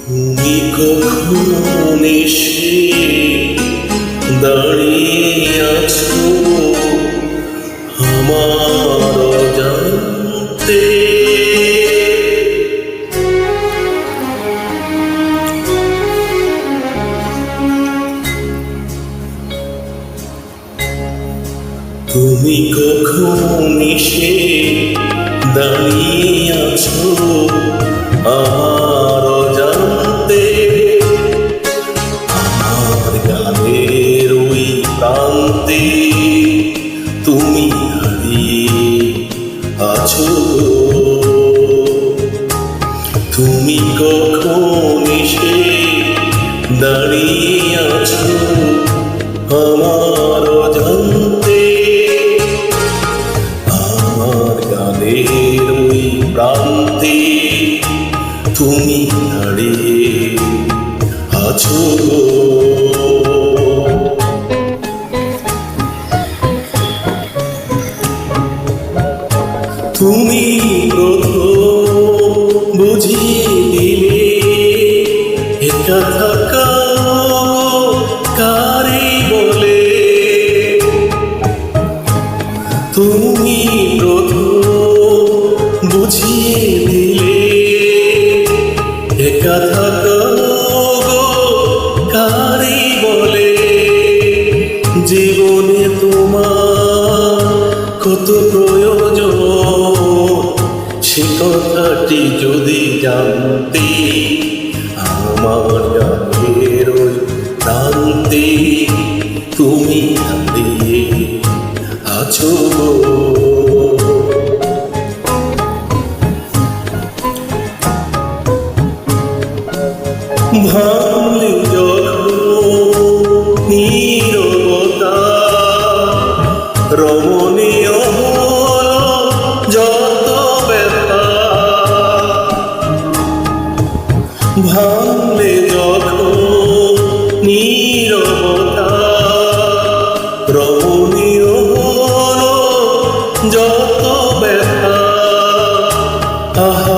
তুমি কখন এসে দাঁড়িয়ে আছো আমার অজান্তে? তুমি কখন এসে দাঁড়িয়ে আছো আমার অজান্তে? আমার গানের ওই প্রান্তে তুমি হারিয়ে আছো। তুমি কখন এসে দাঁড়িয়ে আছো আমার অজান্তে? আমার গানের ওই প্রান্তে তুমি দাঁড়িয়ে আছো। তুমি প্রথম বুঝিয়ে দিলে একা থাকা কারে বলে। তুমি প্রথম বুঝিয়ে দিলে একা থাকা কারে বলে। জীবনে তোমার কত প্রয়োজন সে কথাটি যদি জানতে, আমার গানের ওই প্রান্তে তুমি দাঁড়িয়ে আছো। ভাঙলে যখন নীরবতা রমণীয় হলো যত ব্যথা। ভাঙলে যখন নীরবতা রমণীয় হলো যত ব্যথা। আহা